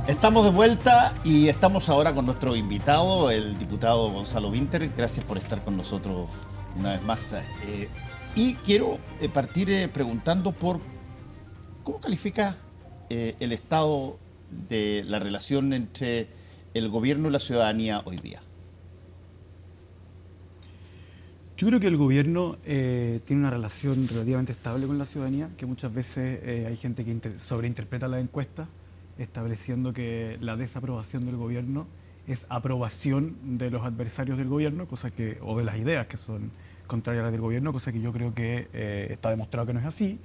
Estamos de vuelta y estamos ahora con nuestro invitado, el diputado Gonzalo Winter. Gracias por estar con nosotros una vez más. Y quiero partir preguntando por cómo califica el estado de la relación entre el gobierno y la ciudadanía hoy día. Yo creo que el gobierno tiene una relación relativamente estable con la ciudadanía, que muchas veces hay gente que sobreinterpreta las encuestas, estableciendo que la desaprobación del gobierno es aprobación de los adversarios del gobierno, o de las ideas que son contrarias a las del gobierno, cosa que yo creo que está demostrado que no es así.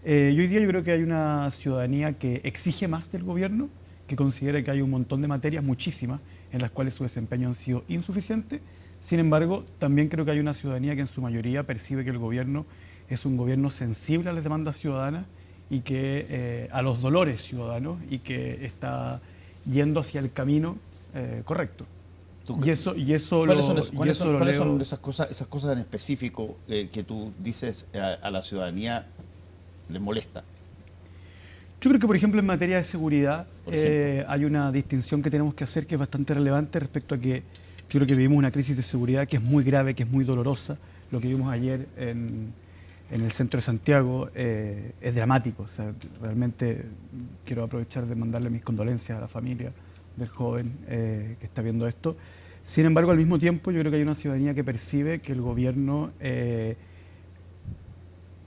Y hoy día yo creo que hay una ciudadanía que exige más del gobierno, que considera que hay un montón de materias, muchísimas, en las cuales su desempeño han sido insuficientes. Sin embargo, también creo que hay una ciudadanía que en su mayoría percibe que el gobierno es un gobierno sensible a las demandas ciudadanas y que a los dolores ciudadanos, y que está yendo hacia el camino correcto. ¿Cuáles son esas cosas en específico que tú dices a la ciudadanía les molesta? Yo creo que, por ejemplo, en materia de seguridad hay una distinción que tenemos que hacer que es bastante relevante respecto a que yo creo que vivimos una crisis de seguridad que es muy grave, que es muy dolorosa. Lo que vimos ayer en el centro de Santiago es dramático. O sea, realmente quiero aprovechar de mandarle mis condolencias a la familia del joven que está viendo esto. Sin embargo, al mismo tiempo, yo creo que hay una ciudadanía que percibe que el gobierno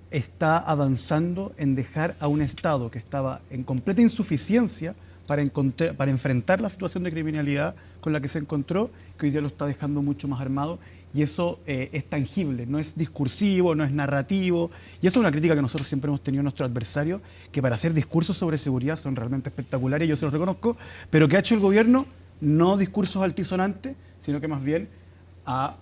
está avanzando en dejar a un Estado que estaba en completa insuficiencia para enfrentar la situación de criminalidad con la que se encontró, que hoy día lo está dejando mucho más armado, y eso es tangible, no es discursivo, no es narrativo, y eso es una crítica que nosotros siempre hemos tenido a nuestros adversarios, que para hacer discursos sobre seguridad son realmente espectaculares, yo se los reconozco, pero que ha hecho el gobierno no discursos altisonantes, sino que más bien ha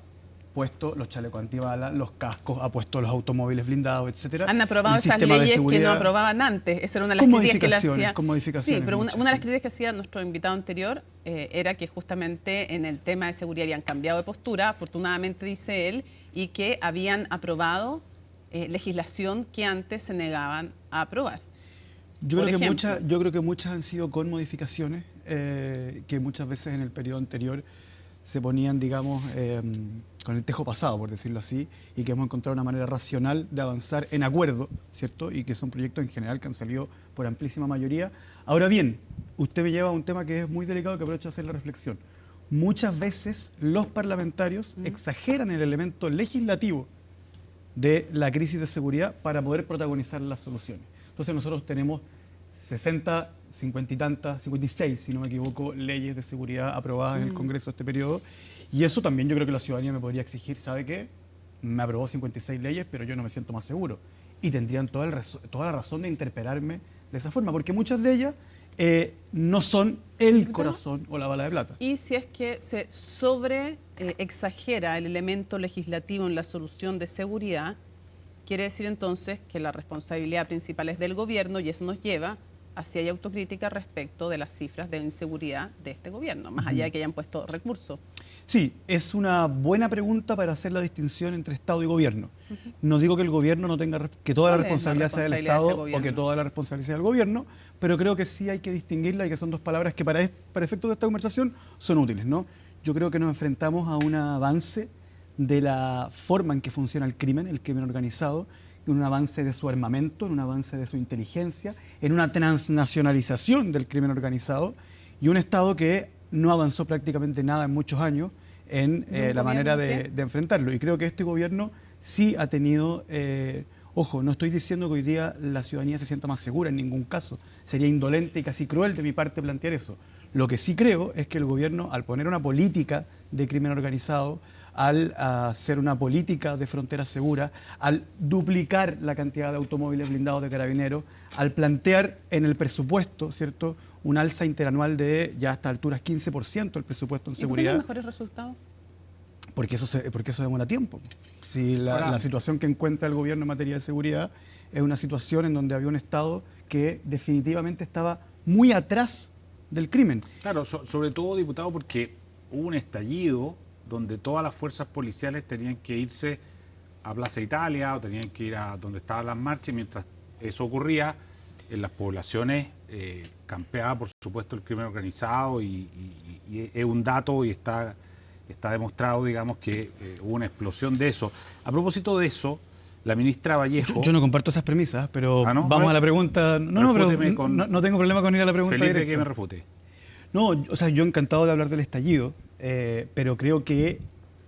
puesto los chalecos antibalas, los cascos, ha puesto los automóviles blindados, etcétera. Han aprobado esas leyes que no aprobaban antes. Esa era una de las críticas que le hacía. Con modificaciones. Sí, pero una de las críticas que hacía nuestro invitado anterior era que justamente en el tema de seguridad habían cambiado de postura, afortunadamente dice él, y que habían aprobado legislación que antes se negaban a aprobar. Yo creo que muchas han sido con modificaciones, que muchas veces en el periodo anterior se ponían, digamos, con el tejo pasado, por decirlo así, y que hemos encontrado una manera racional de avanzar en acuerdo, ¿cierto? Y que son proyectos en general que han salido por amplísima mayoría. Ahora bien, usted me lleva a un tema que es muy delicado, que aprovecho de hacer la reflexión. Muchas veces los parlamentarios exageran el elemento legislativo de la crisis de seguridad para poder protagonizar las soluciones. Entonces nosotros tenemos 60, 50 y tantas, 56, si no me equivoco, leyes de seguridad aprobadas en el Congreso este periodo. Y eso también yo creo que la ciudadanía me podría exigir, ¿sabe qué? Me aprobó 56 leyes, pero yo no me siento más seguro. Y tendrían toda la razón de interpelarme de esa forma, porque muchas de ellas no son el corazón o la bala de plata. Y si es que se exagera el elemento legislativo en la solución de seguridad, quiere decir entonces que la responsabilidad principal es del gobierno, y eso nos lleva a si hay autocrítica respecto de las cifras de inseguridad de este gobierno, más allá de que hayan puesto recursos. Sí, es una buena pregunta para hacer la distinción entre Estado y gobierno. No digo que el gobierno no tenga, que toda la responsabilidad sea del Estado o que toda la responsabilidad sea del gobierno, pero creo que sí hay que distinguirla, y que son dos palabras que para efectos de esta conversación son útiles, ¿no? Yo creo que nos enfrentamos a un avance de la forma en que funciona el crimen organizado, en un avance de su armamento, en un avance de su inteligencia, en una transnacionalización del crimen organizado, y un Estado que no avanzó prácticamente nada en muchos años en la manera de enfrentarlo. Y creo que este gobierno sí ha tenido... ojo, no estoy diciendo que hoy día la ciudadanía se sienta más segura en ningún caso. Sería indolente y casi cruel de mi parte plantear eso. Lo que sí creo es que el gobierno, al poner una política de crimen organizado, al hacer una política de fronteras seguras, al duplicar la cantidad de automóviles blindados de Carabineros, al plantear en el presupuesto, ¿cierto?, un alza interanual de ya a estas alturas 15% el presupuesto en seguridad. ¿Y por qué no mejores resultados? Porque eso demora tiempo. Si la situación que encuentra el gobierno en materia de seguridad es una situación en donde había un Estado que definitivamente estaba muy atrás del crimen. Claro, sobre todo, diputado, porque hubo un estallido donde todas las fuerzas policiales tenían que irse a Plaza Italia o tenían que ir a donde estaban las marchas. Mientras eso ocurría, en las poblaciones campeaba, por supuesto, el crimen organizado y es un dato y está demostrado, digamos, que hubo una explosión de eso. A propósito de eso, la ministra Vallejo... Yo no comparto esas premisas, pero ¿no? vamos a la pregunta... No tengo problema con ir a la pregunta Feliz directa. de que me refute. No, o sea, yo encantado de hablar del estallido, pero creo que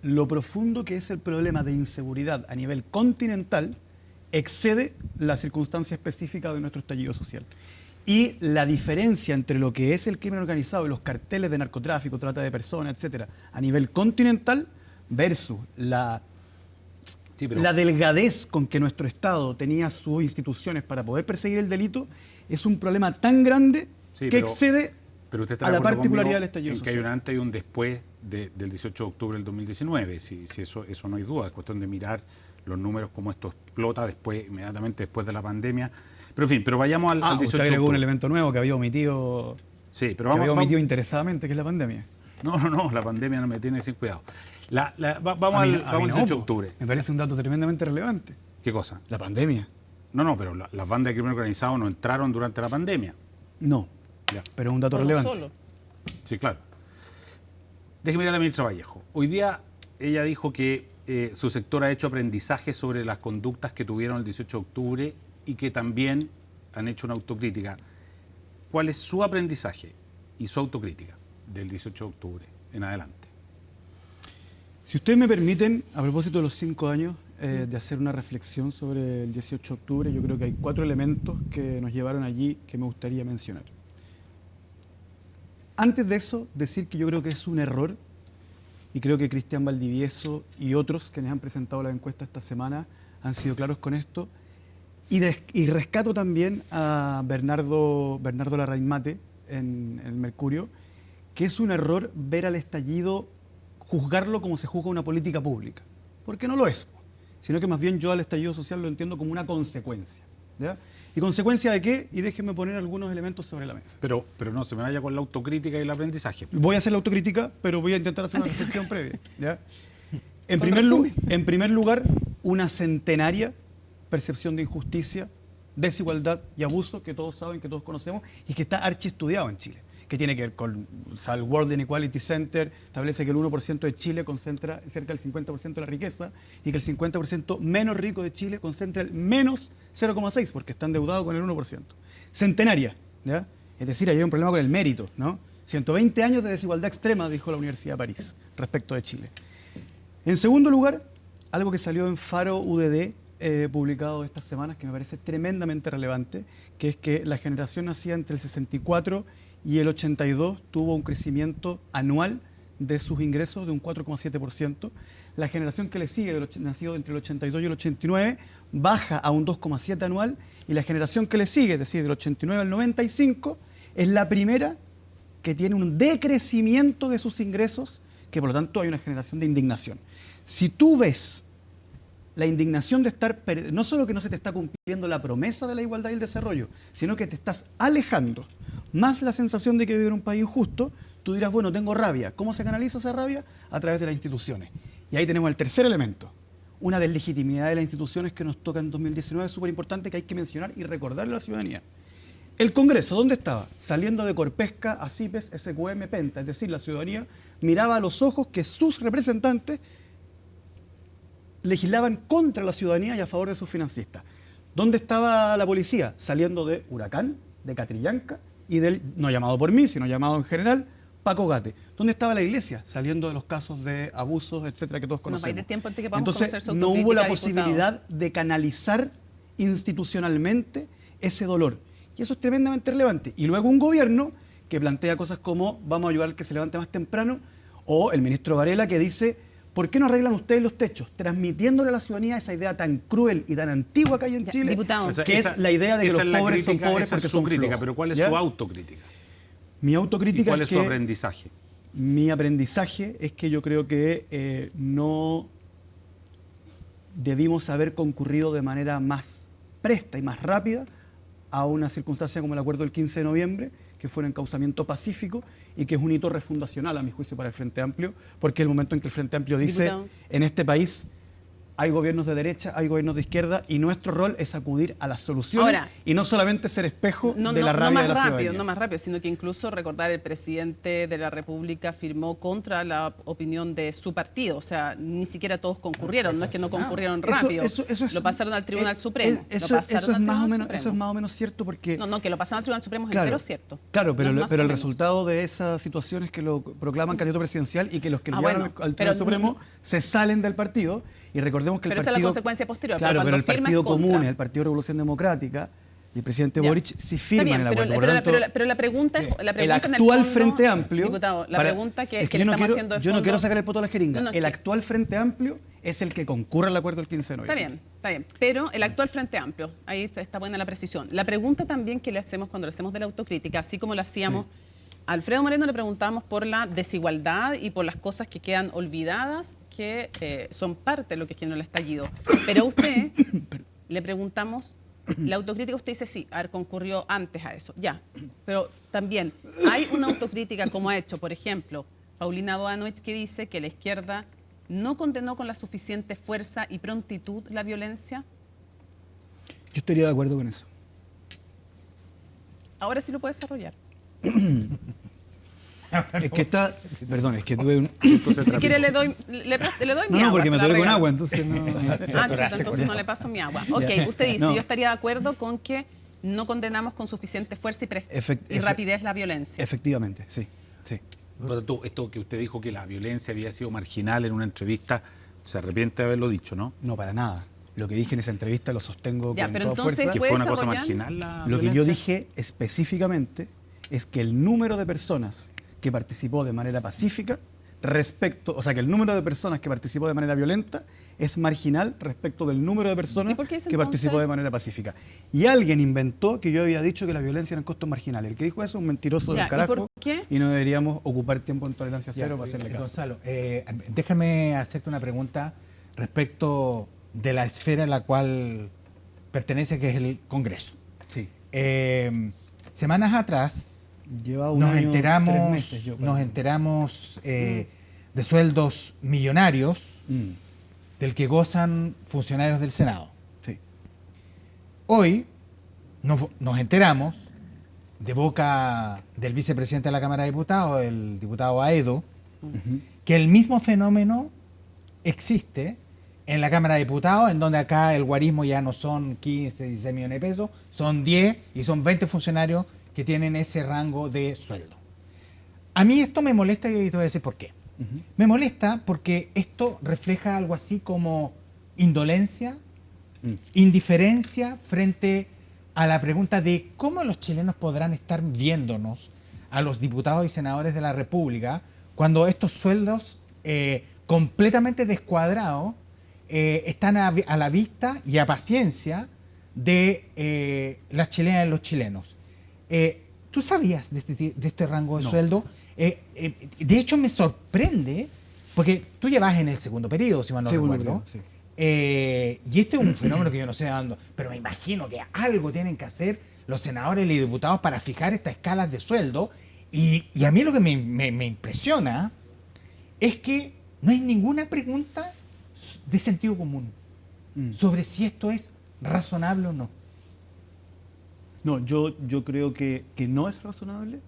lo profundo que es el problema de inseguridad a nivel continental excede la circunstancia específica de nuestro estallido social. Y la diferencia entre lo que es el crimen organizado y los carteles de narcotráfico, trata de personas, etcétera, a nivel continental versus la delgadez con que nuestro Estado tenía sus instituciones para poder perseguir el delito es un problema tan grande que excede a la particularidad del estallido social. Que hay un antes y un después del 18 de octubre del 2019. Si eso no hay duda, es cuestión de mirar los números, cómo esto explota inmediatamente después de la pandemia. Pero en fin, vayamos al 18 de octubre. Agregó un elemento nuevo que había omitido, omitido interesadamente, que es la pandemia. No, la pandemia no me tiene sin cuidado. Vamos al 18 de octubre. Me parece un dato tremendamente relevante. ¿Qué cosa? La pandemia. No, pero las bandas de crimen organizado no entraron durante la pandemia. No, pero es un dato relevante. Solo. Sí, claro. Déjeme ir a la ministra Vallejo. Hoy día ella dijo que su sector ha hecho aprendizaje sobre las conductas que tuvieron el 18 de octubre y que también han hecho una autocrítica. ¿Cuál es su aprendizaje y su autocrítica del 18 de octubre en adelante? Si ustedes me permiten, a propósito de los 5 años, de hacer una reflexión sobre el 18 de octubre, yo creo que hay 4 elementos que nos llevaron allí que me gustaría mencionar. Antes de eso, decir que yo creo que es un error, y creo que Cristian Valdivieso y otros quienes han presentado la encuesta esta semana han sido claros con esto, y rescato también a Bernardo Larraín Mate en el Mercurio, que es un error ver al estallido, juzgarlo como se juzga una política pública, porque no lo es, sino que más bien yo al estallido social lo entiendo como una consecuencia. ¿Ya? ¿Y consecuencia de qué? Y déjenme poner algunos elementos sobre la mesa. Pero no se me vaya con la autocrítica y el aprendizaje. Voy a hacer la autocrítica, pero voy a intentar hacer una reflexión previa. ¿Ya? En primer lugar, una centenaria percepción de injusticia, desigualdad y abuso que todos saben, que todos conocemos y que está archiestudiado en Chile, que tiene que ver con el World Inequality Center, establece que el 1% de Chile concentra cerca del 50% de la riqueza y que el 50% menos rico de Chile concentra el menos 0,6% porque está endeudado con el 1%. Centenaria, ¿ya? Es decir, hay un problema con el mérito, ¿no? 120 años de desigualdad extrema, dijo la Universidad de París, respecto de Chile. En segundo lugar, algo que salió en Faro UDD, publicado estas semanas, que me parece tremendamente relevante, que es que la generación nacida entre el 64 y el 82 tuvo un crecimiento anual de sus ingresos de un 4,7%. La generación que le sigue, nacido entre el 82 y el 89, baja a un 2,7% anual, y la generación que le sigue, es decir, del 89 al 95, es la primera que tiene un decrecimiento de sus ingresos, que por lo tanto hay una generación de indignación. Si tú ves la indignación de estar, no solo que no se te está cumpliendo la promesa de la igualdad y el desarrollo, sino que te estás alejando, más la sensación de que vive en un país injusto, tú dirás, bueno, tengo rabia. ¿Cómo se canaliza esa rabia? A través de las instituciones. Y ahí tenemos el tercer elemento, una deslegitimidad de las instituciones que nos toca en 2019, súper importante, que hay que mencionar y recordarle a la ciudadanía. El Congreso, ¿dónde estaba? Saliendo de Corpesca, ASIPES, SQM, Penta, es decir, la ciudadanía miraba a los ojos que sus representantes legislaban contra la ciudadanía y a favor de sus financistas. ¿Dónde estaba la policía? Saliendo de Huracán, de Catrillanca y del, no llamado por mí, sino llamado en general, Paco Gate. ¿Dónde estaba la iglesia? Saliendo de los casos de abusos, etcétera, que todos conocemos. Entonces, no hubo la posibilidad de canalizar institucionalmente ese dolor. Y eso es tremendamente relevante. Y luego un gobierno que plantea cosas como vamos a ayudar al que se levante más temprano, o el ministro Varela que dice, ¿por qué no arreglan ustedes los techos? Transmitiéndole a la ciudadanía esa idea tan cruel y tan antigua que hay en Chile, que es la idea de que los pobres son pobres porque son flojos. Pero ¿cuál es su autocrítica? Mi autocrítica ¿Y cuál es su aprendizaje? Mi aprendizaje es que yo creo que no debimos haber concurrido de manera más presta y más rápida a una circunstancia como el acuerdo del 15 de noviembre, que fue un encauzamiento pacífico y que es un hito refundacional, a mi juicio, para el Frente Amplio, porque es el momento en que el Frente Amplio dice, en este país hay gobiernos de derecha, hay gobiernos de izquierda, y nuestro rol es acudir a las soluciones y no solamente ser espejo de la rabia de la ciudadanía. No más rápido, sino que incluso recordar, el presidente de la República firmó contra la opinión de su partido. O sea, ni siquiera todos concurrieron, no es que no concurrieron rápido. Lo pasaron al Tribunal Supremo. Eso es más o menos cierto porque... No, que lo pasaron al Tribunal Supremo es claro, entero cierto. Claro, pero el resultado de esa situación es que lo proclaman candidato presidencial y que los que lo llevan al Tribunal Supremo se salen del partido. Y recordemos que pero el partido... esa es la consecuencia posterior. Claro, pero el Partido Común, el Partido Revolución Democrática y el presidente Boric sí firman el acuerdo. Pero la pregunta es... El actual Frente Amplio... Diputado, la pregunta que yo no quiero, haciendo yo no quiero sacar el poto a la jeringa. No, el actual Frente Amplio es el que concurre al acuerdo del 15 de noviembre. Está bien. Pero el actual Frente Amplio, ahí está buena la precisión. La pregunta también que le hacemos cuando le hacemos de la autocrítica, así como la hacíamos... Sí. A Alfredo Moreno le preguntábamos por la desigualdad y por las cosas que quedan olvidadas, que son parte de lo que generó el estallido. Pero a usted le preguntamos, la autocrítica, usted dice sí, concurrió antes a eso, ya. Pero también, ¿hay una autocrítica como ha hecho, por ejemplo, Paulina Boanoich, que dice que la izquierda no condenó con la suficiente fuerza y prontitud la violencia? Yo estaría de acuerdo con eso. Ahora sí lo puede desarrollar. Es que está... Perdón, es que tuve un... Si quiere le doy mi agua. No, porque me atoré con agua, entonces no... Entonces no le paso mi agua. Ok, usted dice, yo estaría de acuerdo con que no condenamos con suficiente fuerza y rapidez la violencia. Efectivamente, sí. Esto que usted dijo que la violencia había sido marginal en una entrevista, se arrepiente de haberlo dicho, ¿no? No, para nada. Lo que dije en esa entrevista lo sostengo con toda fuerza. ¿Que fue una cosa marginal la Lo violencia? que yo dije específicamente es que el número de personas que participó de manera pacífica que el número de personas que participó de manera violenta es marginal respecto del número de personas que participó de manera pacífica. Y alguien inventó que yo había dicho que la violencia eran costos marginales. El que dijo eso es un mentiroso del carajo. ¿Y por qué? Y no deberíamos ocupar tiempo en tolerancia cero para hacerle caso. Gonzalo, déjame hacerte una pregunta respecto de la esfera a la cual pertenece, que es el Congreso. Sí. Semanas atrás nos enteramos de sueldos millonarios del que gozan funcionarios del Senado. Sí. Hoy nos enteramos de boca del vicepresidente de la Cámara de Diputados, el diputado Aedo, que el mismo fenómeno existe en la Cámara de Diputados, en donde acá el guarismo ya no son 15, 16 millones de pesos, son 10 y son 20 funcionarios que tienen ese rango de sueldo. A mí esto me molesta y te voy a decir por qué. Me molesta porque esto refleja algo así como indolencia, indiferencia frente a la pregunta de cómo los chilenos podrán estar viéndonos a los diputados y senadores de la República cuando estos sueldos completamente descuadrados están a la vista y a paciencia de las chilenas y los chilenos. ¿Tú sabías de este rango de sueldo? De hecho, me sorprende, porque tú llevas en el segundo periodo, si mal no recuerdo. Sí. Y este es un fenómeno que yo no sé dónde, pero me imagino que algo tienen que hacer los senadores y diputados para fijar estas escalas de sueldo. Y a mí lo que me impresiona es que no hay ninguna pregunta de sentido común sobre si esto es razonable o no. No, yo creo que no es razonable,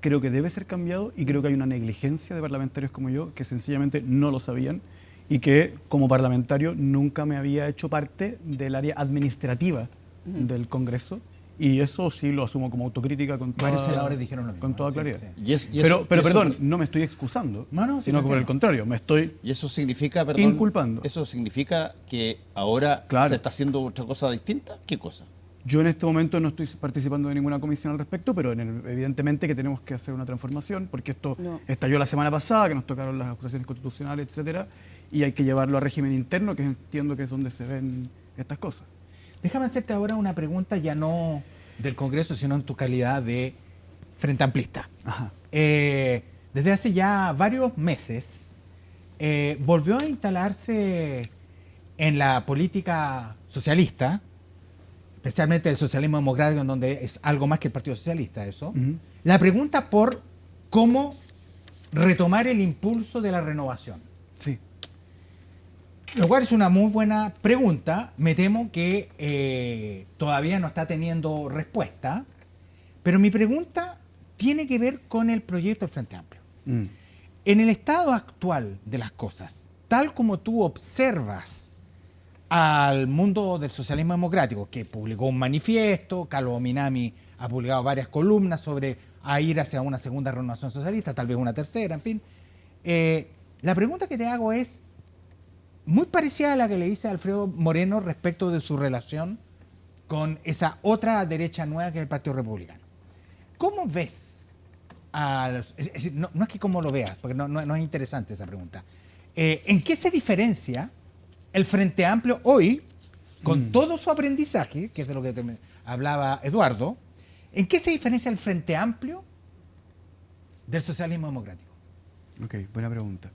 creo que debe ser cambiado y creo que hay una negligencia de parlamentarios como yo que sencillamente no lo sabían y que como parlamentario nunca me había hecho parte del área administrativa del Congreso y eso sí lo asumo como autocrítica con toda, varios senadores dijeron lo mismo, con toda claridad. Sí. Pero perdón, no me estoy excusando, sino que por el contrario, me estoy y eso significa, perdón, inculpando. ¿Eso significa que ahora se está haciendo otra cosa distinta? ¿Qué cosa? Yo en este momento no estoy participando de ninguna comisión al respecto, pero evidentemente que tenemos que hacer una transformación, porque esto estalló la semana pasada, que nos tocaron las acusaciones constitucionales, etcétera, y hay que llevarlo a régimen interno, que entiendo que es donde se ven estas cosas. Déjame hacerte ahora una pregunta ya no del Congreso, sino en tu calidad de frente amplista. Ajá. Desde hace ya varios meses volvió a instalarse en la política socialista, especialmente el socialismo democrático, en donde es algo más que el Partido Socialista eso, la pregunta por cómo retomar el impulso de la renovación. Sí. Lo cual es una muy buena pregunta. Me temo que todavía no está teniendo respuesta. Pero mi pregunta tiene que ver con el proyecto del Frente Amplio. En el estado actual de las cosas, tal como tú observas al mundo del socialismo democrático, que publicó un manifiesto, Carlos Minami ha publicado varias columnas sobre a ir hacia una segunda renovación socialista, tal vez una tercera, en fin. La pregunta que te hago es muy parecida a la que le hice a Alfredo Moreno respecto de su relación con esa otra derecha nueva que es el Partido Republicano. ¿Cómo ves? Es decir, no es que cómo lo veas, porque no es interesante esa pregunta. ¿En qué se diferencia el Frente Amplio hoy, con todo su aprendizaje, que es de lo que hablaba Eduardo, en qué se diferencia el Frente Amplio del socialismo democrático? Ok, buena pregunta.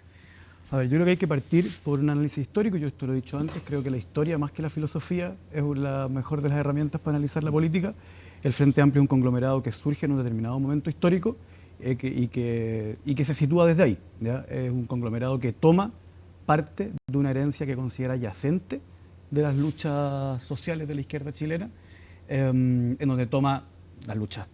A ver, yo creo que hay que partir por un análisis histórico. Yo esto lo he dicho antes, creo que la historia, más que la filosofía, es la mejor de las herramientas para analizar la política. El Frente Amplio es un conglomerado que surge en un determinado momento histórico y que se sitúa desde ahí, ¿ya? Es un conglomerado que toma parte de una herencia que considera yacente de las luchas sociales de la izquierda chilena, en donde toma las luchas,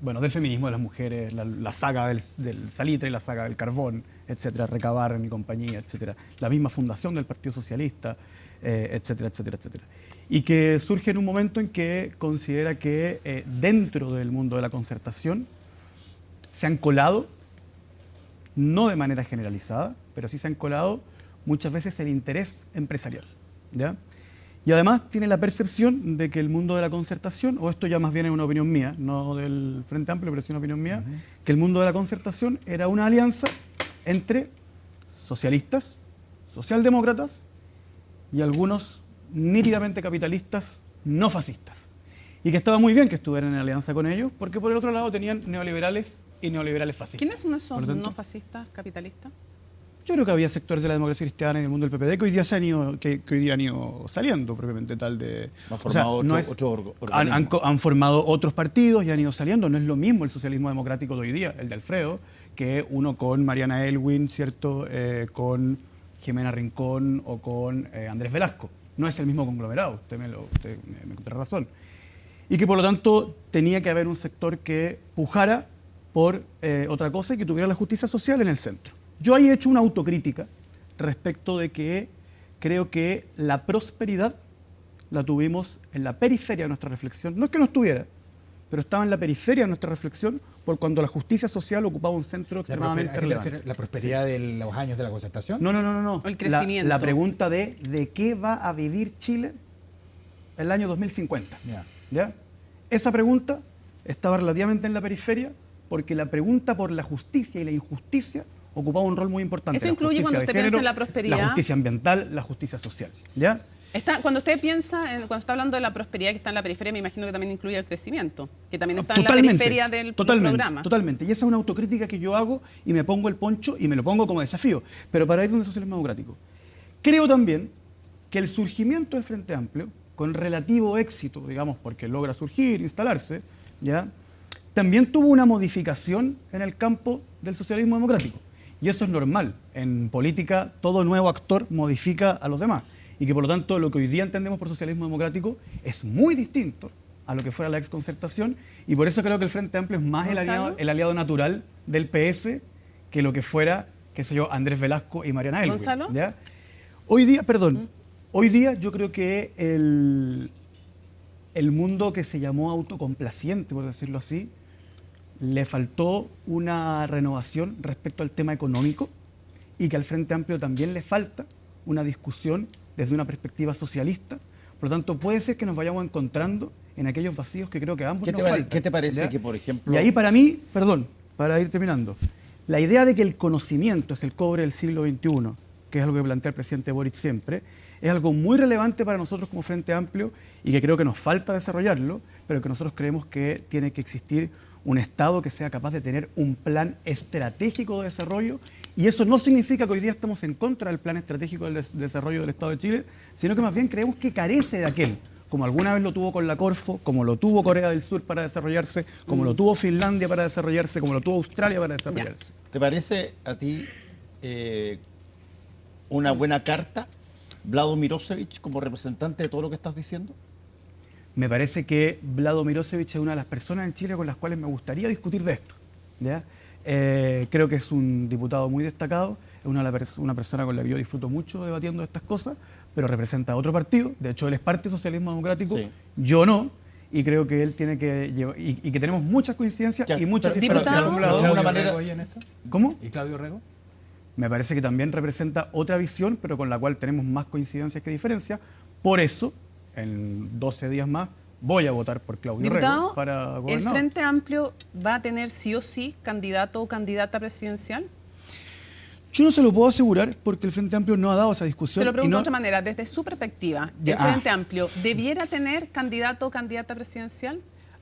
bueno, del feminismo de las mujeres, la saga del salitre, la saga del carbón, etcétera, Recabarren y compañía, etcétera, la misma fundación del Partido Socialista, etcétera, etcétera, etcétera. Y que surge en un momento en que considera que dentro del mundo de la concertación se han colado, no de manera generalizada, pero sí se han colado muchas veces el interés empresarial, ¿ya? Y además tiene la percepción de que el mundo de la concertación, o esto ya más bien es una opinión mía, no del Frente Amplio, pero es una opinión mía, que el mundo de la concertación era una alianza entre socialistas, socialdemócratas y algunos nítidamente capitalistas no fascistas. Y que estaba muy bien que estuvieran en alianza con ellos, porque por el otro lado tenían neoliberales y neoliberales fascistas. ¿Quiénes son esos no fascistas capitalistas? Yo creo que había sectores de la democracia cristiana y del mundo del PPD que hoy día han ido saliendo propiamente tal de... Han formado han formado otros partidos y han ido saliendo. No es lo mismo el socialismo democrático de hoy día, el de Alfredo, que uno con Mariana Elwin, ¿cierto? Con Jimena Rincón o con Andrés Velasco. No es el mismo conglomerado, usted me encuentra razón. Y que por lo tanto tenía que haber un sector que pujara por otra cosa y que tuviera la justicia social en el centro. Yo ahí he hecho una autocrítica respecto de que creo que la prosperidad la tuvimos en la periferia de nuestra reflexión. No es que no estuviera, pero estaba en la periferia de nuestra reflexión por cuando la justicia social ocupaba un centro extremadamente relevante. ¿La prosperidad de los años de la concertación? No. El crecimiento. La pregunta de qué va a vivir Chile el año 2050. ¿Ya? Esa pregunta estaba relativamente en la periferia porque la pregunta por la justicia y la injusticia ocupaba un rol muy importante. Eso incluye cuando usted piensa en la prosperidad. La justicia ambiental, la justicia social. ¿Ya? Cuando usted piensa, cuando está hablando de la prosperidad que está en la periferia, me imagino que también incluye el crecimiento, que también está en la periferia del programa. Totalmente. Y esa es una autocrítica que yo hago y me pongo el poncho y me lo pongo como desafío. Pero para ir donde el socialismo democrático. Creo también que el surgimiento del Frente Amplio, con relativo éxito, digamos, porque logra surgir, instalarse, ¿ya? También tuvo una modificación en el campo del socialismo democrático. Y eso es normal. En política, todo nuevo actor modifica a los demás. Y que por lo tanto lo que hoy día entendemos por socialismo democrático es muy distinto a lo que fuera la exconcertación. Y por eso creo que el Frente Amplio es más el aliado natural del PS que lo que fuera, qué sé yo, Andrés Velasco y Mariana Elwin. ¿Gonzalo? ¿Ya? Hoy día yo creo que el mundo que se llamó autocomplaciente, por decirlo así, le faltó una renovación respecto al tema económico y que al Frente Amplio también le falta una discusión desde una perspectiva socialista. Por lo tanto, puede ser que nos vayamos encontrando en aquellos vacíos que creo que ambos nos faltan. ¿Qué te parece ¿ya? que, por ejemplo... Y ahí para mí, para ir terminando, la idea de que el conocimiento es el cobre del siglo XXI, que es algo que plantea el presidente Boric siempre, es algo muy relevante para nosotros como Frente Amplio y que creo que nos falta desarrollarlo, pero que nosotros creemos que tiene que existir un Estado que sea capaz de tener un plan estratégico de desarrollo, y eso no significa que hoy día estamos en contra del plan estratégico del desarrollo del Estado de Chile, sino que más bien creemos que carece de aquel, como alguna vez lo tuvo con la Corfo, como lo tuvo Corea del Sur para desarrollarse, como lo tuvo Finlandia para desarrollarse, como lo tuvo Australia para desarrollarse. ¿Te parece a ti una buena carta Vlado Mirosevic como representante de todo lo que estás diciendo? Me parece que Vlado Mirosevic es una de las personas en Chile con las cuales me gustaría discutir de esto, ¿ya? Creo que es un diputado muy destacado, es una persona con la que yo disfruto mucho debatiendo estas cosas, pero representa a otro partido. De hecho, él es parte del socialismo democrático, sí. Yo no, y creo que él tiene que llevar, y que tenemos muchas coincidencias y muchas diferencias. ¿Y ¿Cómo? ¿Y Claudio Rego? Me parece que también representa otra visión, pero con la cual tenemos más coincidencias que diferencias. Por eso, en 12 días más, voy a votar por Claudio Rego para gobernador. ¿El Frente Amplio va a tener sí o sí candidato o candidata presidencial? Yo no se lo puedo asegurar porque el Frente Amplio no ha dado esa discusión. Se lo pregunto de otra manera, desde su perspectiva, ¿el Frente Amplio debiera tener candidato o candidata presidencial?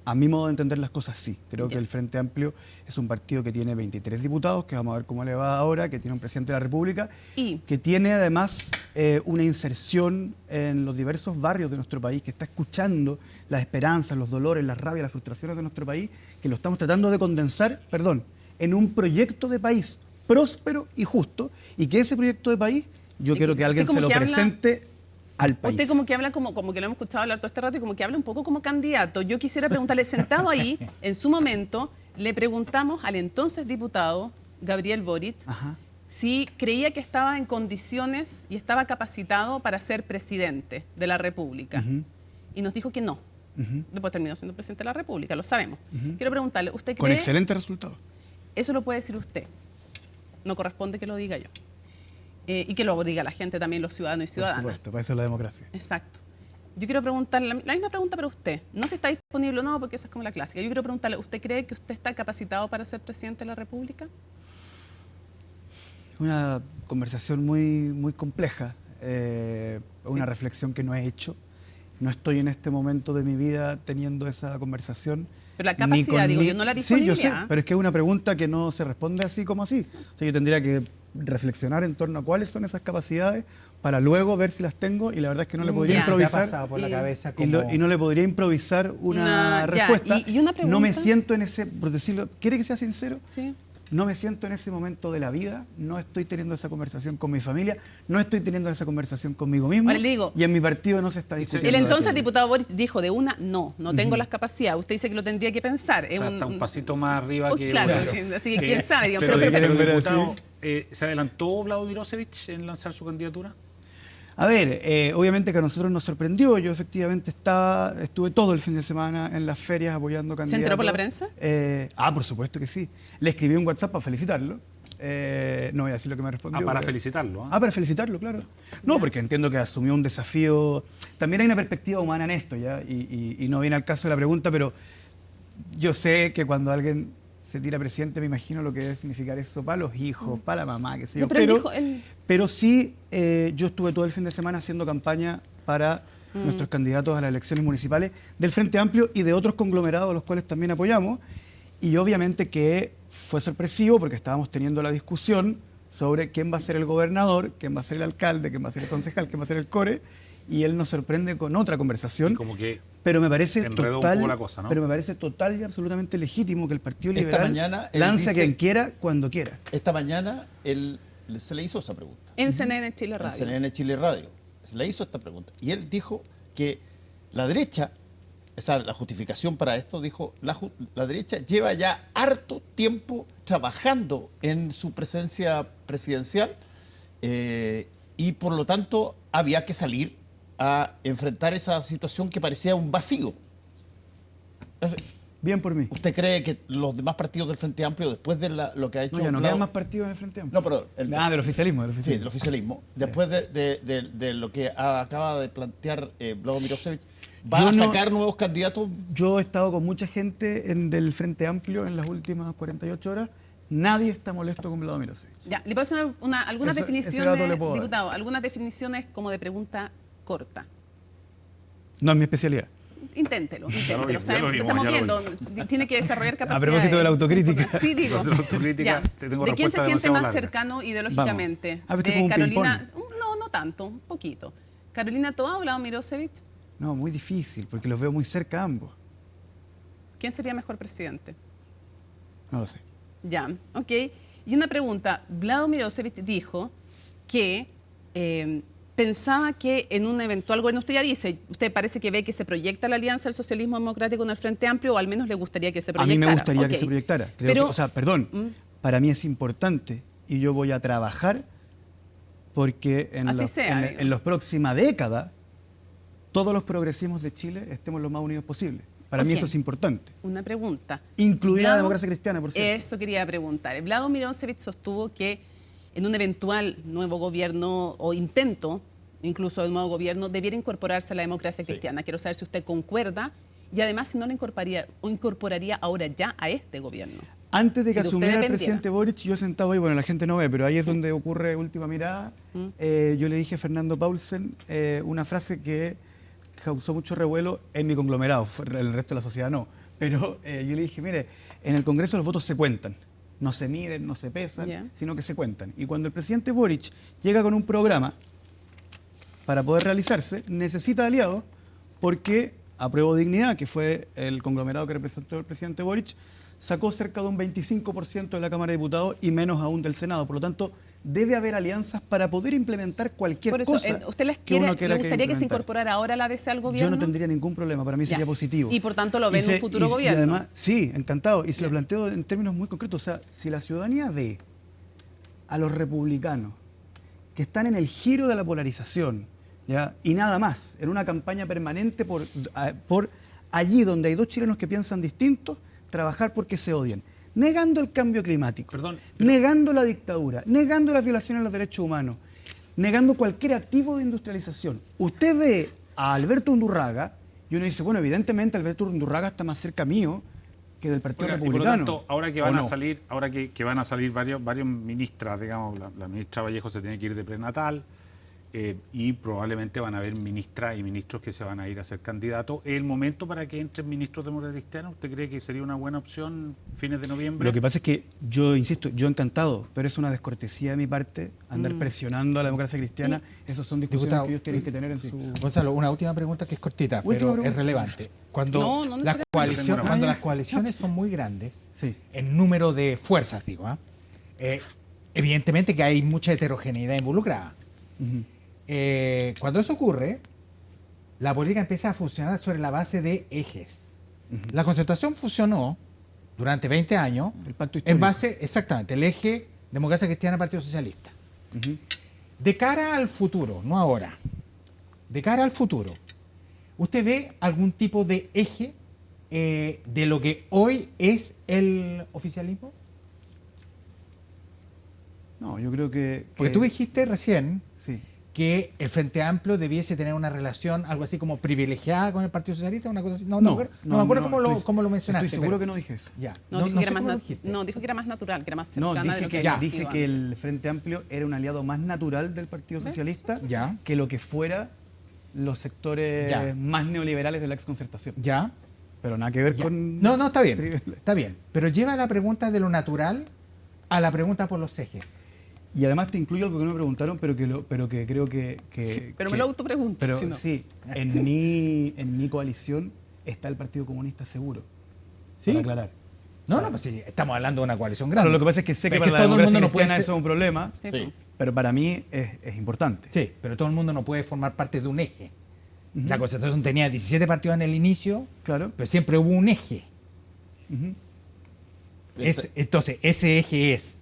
A mi modo de entender las cosas, sí. Creo que el Frente Amplio es un partido que tiene 23 diputados, que vamos a ver cómo le va ahora, que tiene un presidente de la República, y que tiene además una inserción en los diversos barrios de nuestro país, que está escuchando las esperanzas, los dolores, las rabias, las frustraciones de nuestro país, que lo estamos tratando de condensar, en un proyecto de país próspero y justo, y que ese proyecto de país, yo quiero que alguien se lo presente al país. Usted como que habla, como que lo hemos escuchado hablar todo este rato, y como que habla un poco como candidato. Yo quisiera preguntarle, sentado ahí, en su momento, le preguntamos al entonces diputado Gabriel Boric si creía que estaba en condiciones y estaba capacitado para ser presidente de la República. Y nos dijo que no. Después terminó siendo presidente de la República, lo sabemos. Quiero preguntarle, ¿usted cree...? Con excelente resultado. Eso lo puede decir usted. No corresponde que lo diga yo. Y que lo diga la gente también, los ciudadanos y ciudadanas. Por supuesto, para eso es la democracia. Exacto. Yo quiero preguntarle la misma pregunta para usted. No si está disponible o no, porque esa es como la clásica. Yo quiero preguntarle, ¿usted cree que usted está capacitado para ser presidente de la República? Una conversación muy compleja, una reflexión que no he hecho. No estoy en este momento de mi vida teniendo esa conversación. Pero la capacidad, digo, yo no la disponibilidad. Sí, yo sé, pero es que es una pregunta que no se responde así como así. O sea, yo tendría que reflexionar en torno a cuáles son esas capacidades para luego ver si las tengo, y la verdad es que no le podría improvisar por la cabeza y no le podría improvisar una respuesta. ¿Y una pregunta? No me siento en ese, por decirlo, ¿quiere que sea sincero? Sí. No me siento en ese momento de la vida, no estoy teniendo esa conversación con mi familia, no estoy teniendo esa conversación conmigo mismo, y en mi partido no se está discutiendo. El entonces diputado Boric dijo de una, no tengo las capacidades. Usted dice que lo tendría que pensar. O sea, está un pasito más arriba que... Claro, así que quién sabe. Digamos, pero diputado, ¿se adelantó Vlado Mirosevic en lanzar su candidatura? A ver, obviamente que a nosotros nos sorprendió. Yo efectivamente estuve todo el fin de semana en las ferias apoyando candidatos. ¿Se enteró por la prensa? Por supuesto que sí. Le escribí un WhatsApp para felicitarlo. No voy a decir lo que me respondió. Para felicitarlo. Para felicitarlo, claro. No, porque entiendo que asumió un desafío. También hay una perspectiva humana en esto, ¿ya? Y no viene al caso de la pregunta, pero yo sé que cuando alguien se tira presidente, me imagino lo que debe significar eso para los hijos, para la mamá, qué sé yo. Pero sí, yo estuve todo el fin de semana haciendo campaña para nuestros candidatos a las elecciones municipales del Frente Amplio y de otros conglomerados a los cuales también apoyamos. Y obviamente que fue sorpresivo porque estábamos teniendo la discusión sobre quién va a ser el gobernador, quién va a ser el alcalde, quién va a ser el concejal, quién va a ser el core. Y él nos sorprende con otra conversación. Y como que pero me parece total, un poco la cosa, ¿no? Pero me parece total y absolutamente legítimo que el Partido Liberal lance a quien quiera, cuando quiera. Esta mañana se le hizo esa pregunta. En CNN Chile Radio. En CNN Chile Radio. Se le hizo esta pregunta. Y él dijo que la derecha, la justificación para esto, dijo, la derecha lleva ya harto tiempo trabajando en su presencia presidencial y por lo tanto había que salir a enfrentar esa situación que parecía un vacío. Bien por mí. ¿Usted cree que los demás partidos del Frente Amplio, después de lo que ha hecho... No quedan más partidos del Frente Amplio. No, pero... del oficialismo. Sí, del oficialismo. Después de lo que acaba de plantear Vlado Mirosevic, ¿va a sacar nuevos candidatos? Yo he estado con mucha gente del Frente Amplio en las últimas 48 horas. Nadie está molesto con Vlado Mirosevic. Ya, le puedo hacer algunas definiciones, diputado, algunas definiciones como de pregunta corta. No es mi especialidad. Inténtelo. Estamos viendo, tiene que desarrollar capacidades. A propósito de la autocrítica. Sí, digo. ¿De quién se siente más cercano ideológicamente? ¿De Carolina? No tanto, un poquito. ¿Carolina Toá o Vlado Mirosevic? No, muy difícil, porque los veo muy cerca ambos. ¿Quién sería mejor presidente? No lo sé. Ya, ok. Y una pregunta. Vlado Mirosevic dijo que pensaba que en un eventual gobierno, usted ya dice, usted parece que ve que se proyecta la alianza del socialismo democrático en el Frente Amplio, o al menos le gustaría que se proyectara. A mí me gustaría que se proyectara. Pero, para mí es importante y yo voy a trabajar porque en las próximas décadas todos los progresismos de Chile estemos lo más unidos posible. Para mí eso es importante. Una pregunta. Incluida la democracia cristiana, por cierto. Eso quería preguntar. Vlado Mirosevic sostuvo que en un eventual nuevo gobierno o intento incluso del nuevo gobierno debiera incorporarse a la democracia cristiana. Quiero saber si usted concuerda y además si no la incorporaría ahora ya a este gobierno. Antes de que asumiera el presidente Boric, yo sentado ahí, bueno, la gente no ve, pero ahí es donde ocurre última mirada. Yo le dije a Fernando Paulsen una frase que causó mucho revuelo en mi conglomerado, el resto de la sociedad no. Pero yo le dije, mire, en el Congreso los votos se cuentan. No se miden, no se pesan, sino que se cuentan. Y cuando el presidente Boric llega con un programa para poder realizarse, necesita aliados porque Apruebo Dignidad, que fue el conglomerado que representó el presidente Boric, sacó cerca de un 25% de la Cámara de Diputados y menos aún del Senado. Por lo tanto, debe haber alianzas para poder implementar cualquier cosa. ¿Usted ¿le gustaría que se incorporara ahora la DC al gobierno? Yo no tendría ningún problema, para mí sería positivo. Y por tanto lo ve en un futuro gobierno. Y además, sí, encantado. Y se lo planteo en términos muy concretos. O sea, si la ciudadanía ve a los republicanos que están en el giro de la polarización, ¿ya? Y nada más, en una campaña permanente por allí donde hay dos chilenos que piensan distintos, trabajar porque se odian, negando el cambio climático, negando la dictadura, negando las violaciones a los derechos humanos, negando cualquier activo de industrialización. Usted ve a Alberto Undurraga y uno dice, bueno, evidentemente Alberto Undurraga está más cerca mío que del Partido Republicano. Y por lo tanto, ahora que van a salir, van a salir varios ministras, digamos, la ministra Vallejo se tiene que ir de prenatal, y probablemente van a haber ministras y ministros que se van a ir a ser candidatos. ¿Es el momento para que entren ministros demócratas cristianos? ¿Usted cree que sería una buena opción fines de noviembre? Lo que pasa es que yo, insisto, yo encantado, pero es una descortesía de mi parte andar presionando a la democracia cristiana. Esos son discusiones que ellos tienen que tener en su... Gonzalo, una última pregunta que es cortita, pero es relevante. Cuando las coaliciones son muy grandes, en número de fuerzas, digo, evidentemente que hay mucha heterogeneidad involucrada. Cuando eso ocurre, la política empieza a funcionar sobre la base de ejes. La Concertación funcionó durante 20 años en base, exactamente, el eje Democracia Cristiana, Partido Socialista. De cara al futuro, no ahora, de cara al futuro, ¿usted ve algún tipo de eje de lo que hoy es el oficialismo? No, yo creo que... Porque tú dijiste recién que el Frente Amplio debiese tener una relación algo así como privilegiada con el Partido Socialista, una cosa así. No me acuerdo cómo lo mencionaste. Estoy seguro que no dije eso. Ya. Dijo que era más natural, que era más cercana. Dije que el Frente Amplio era un aliado más natural del Partido Socialista que lo que fuera los sectores más neoliberales de la exconcertación. Ya. Pero nada que ver con... No, está bien. Está bien. Pero lleva la pregunta de lo natural a la pregunta por los ejes. Y además te incluyo algo que no me preguntaron, pero que creo que... Pero me lo autopregunto. Pero si no. Sí, en mi coalición está el Partido Comunista seguro. ¿Sí? Para aclarar. No, pues sí, estamos hablando de una coalición grande. Claro, lo que pasa es que sé que para la democracia cristiana eso es un problema, pero para mí es importante. Sí, pero todo el mundo no puede formar parte de un eje. La Concertación tenía 17 partidos en el inicio, pero siempre hubo un eje. Entonces, ese eje es...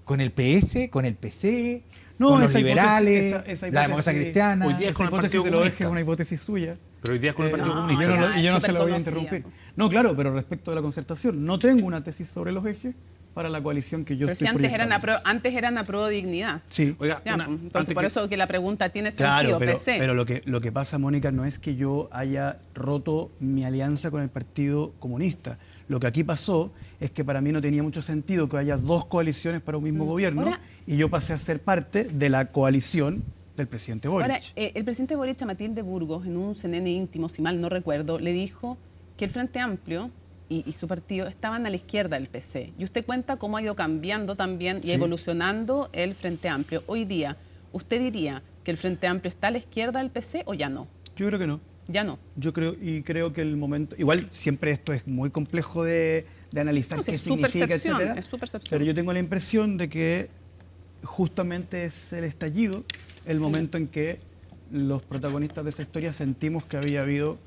con el PS, con el PC, con los liberales, la democracia cristiana. Hoy día es con el Partido Comunista. Es una hipótesis suya. Pero hoy día es con el Partido Comunista. Y yo no se lo voy a interrumpir. No, claro, pero respecto de la Concertación, no tengo una tesis sobre los ejes para la coalición que yo estoy proyectando. Antes eran Apruebo Dignidad. Sí. Oiga, entonces por eso que la pregunta tiene sentido, PC. Pero lo que pasa, Mónica, no es que yo haya roto mi alianza con el Partido Comunista. Lo que aquí pasó es que para mí no tenía mucho sentido que haya dos coaliciones para un mismo gobierno y yo pasé a ser parte de la coalición del presidente Boric. Ahora, el presidente Boric a Matilde Burgos, en un CNN íntimo, si mal no recuerdo, le dijo que el Frente Amplio y su partido estaban a la izquierda del PC. Y usted cuenta cómo ha ido cambiando también y evolucionando el Frente Amplio. Hoy día, ¿usted diría que el Frente Amplio está a la izquierda del PC o ya no? Yo creo que no. Ya no. Yo creo que el momento... Igual siempre esto es muy complejo de analizar qué significa, etcétera. Es su percepción. Pero yo tengo la impresión de que justamente es el estallido el momento en que los protagonistas de esa historia sentimos que había habido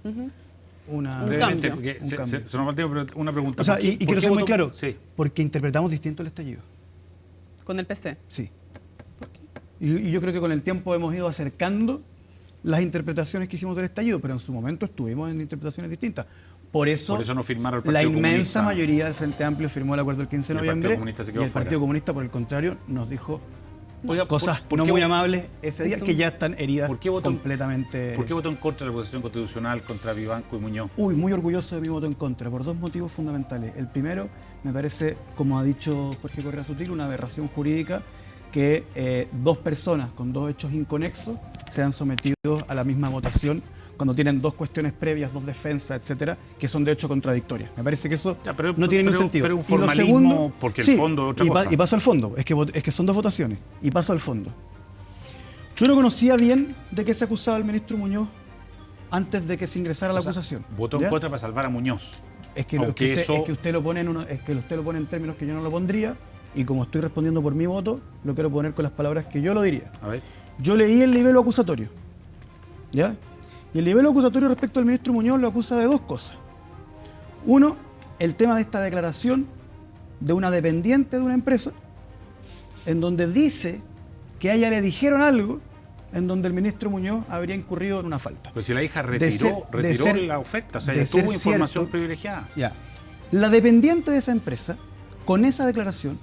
una... Brevemente, cambio. porque Un se cambio. nos va el tiempo, pero una pregunta. O sea, ¿Por qué- y por quiero qué ser muy votó- claro, Sí. porque interpretamos distinto el estallido. Con el PC. Sí. Y yo creo que con el tiempo hemos ido acercando las interpretaciones que hicimos del estallido, pero en su momento estuvimos en interpretaciones distintas. Por eso no firmaron el la Partido inmensa Comunista. mayoría del Frente Amplio firmó el acuerdo el 15 de Y el Partido noviembre Comunista se y quedó el fuera. Partido Comunista, por el contrario, nos dijo Oiga, cosas ¿por no qué muy votó- amables ese día, Eso. que ya están heridas ¿Por qué votó- completamente. ¿Por qué votó en contra de la posición constitucional contra Vivanco y Muñoz? Uy, muy orgulloso de mi voto en contra, por dos motivos fundamentales. El primero, me parece, como ha dicho Jorge Correa Sutil, una aberración jurídica que dos personas con dos hechos inconexos sean sometidos a la misma votación cuando tienen dos cuestiones previas, dos defensas, etcétera, que son de hecho contradictorias. Me parece que eso Ya, pero- no tiene ningún pero- sentido. pero un Y lo formalismo, porque el fondo es otra cosa. Y paso al fondo, es que son dos votaciones, y paso al fondo. Yo no conocía bien de qué se acusaba el ministro Muñoz antes de que se ingresara la O sea, acusación. Votó ¿ya? en contra para salvar a Muñoz. Es que, Aunque eso- usted lo pone en términos que yo no lo pondría, y como estoy respondiendo por mi voto, lo quiero poner con las palabras que yo lo diría. A ver. Yo leí el libelo acusatorio, ¿ya? Y el libelo acusatorio respecto al ministro Muñoz lo acusa de dos cosas. Uno, el tema de esta declaración de una dependiente de una empresa, en donde dice que a ella le dijeron algo en donde el ministro Muñoz habría incurrido en una falta. Pero si la hija De retiró ser- la oferta, o sea, de ella tuvo ser información cierto- privilegiada. Ya. La dependiente de esa empresa, con esa declaración,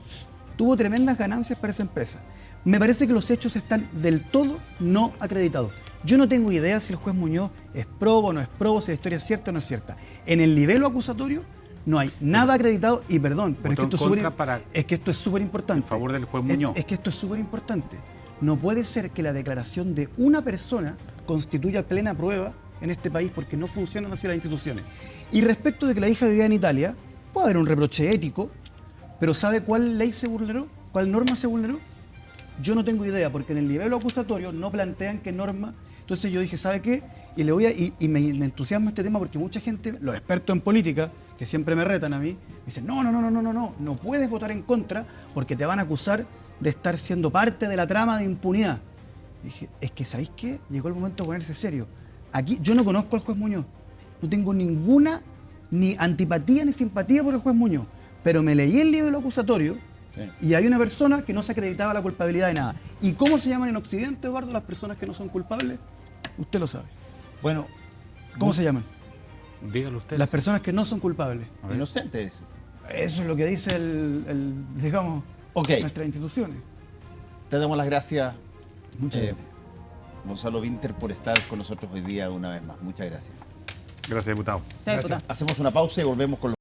tuvo tremendas ganancias para esa empresa. Me parece que los hechos están del todo no acreditados. Yo no tengo idea si el juez Muñoz es probo o no es probo, si la historia es cierta o no es cierta. En el libelo acusatorio no hay nada acreditado y perdón, pero es que, Votó esto en es contra para- es que esto es súper importante. en favor del juez Muñoz. Es que esto es súper importante. No puede ser que la declaración de una persona constituya plena prueba en este país porque no funcionan así las instituciones. Y respecto de que la hija vivía en Italia, puede haber un reproche ético, pero ¿sabe cuál ley se vulneró? ¿Cuál norma se vulneró? Yo no tengo idea, porque en el nivel acusatorio no plantean qué norma. Entonces yo dije, ¿sabe qué? Y le voy a, y me entusiasma este tema porque mucha gente, los expertos en política, que siempre me retan a mí, me dicen, no puedes votar en contra porque te van a acusar de estar siendo parte de la trama de impunidad. Y dije, es que ¿sabéis qué? Llegó el momento de ponerse serio. Aquí yo no conozco al juez Muñoz, no tengo ninguna ni antipatía ni simpatía por el juez Muñoz, pero me leí el libro acusatorio. Sí. Y hay una persona que no se acreditaba la culpabilidad de nada. ¿Y cómo se llaman en Occidente, Eduardo, las personas que no son culpables? Usted lo sabe. Bueno, ¿Cómo se llaman? Dígalo usted. Las personas que no son culpables. inocentes. Eso es lo que dice digamos, Ok. nuestras instituciones. Te damos las gracias, Muchas gracias. Gonzalo Winter, por estar con nosotros hoy día una vez más. Muchas gracias. Gracias, diputado. Ya, diputado. Hacemos una pausa y volvemos con los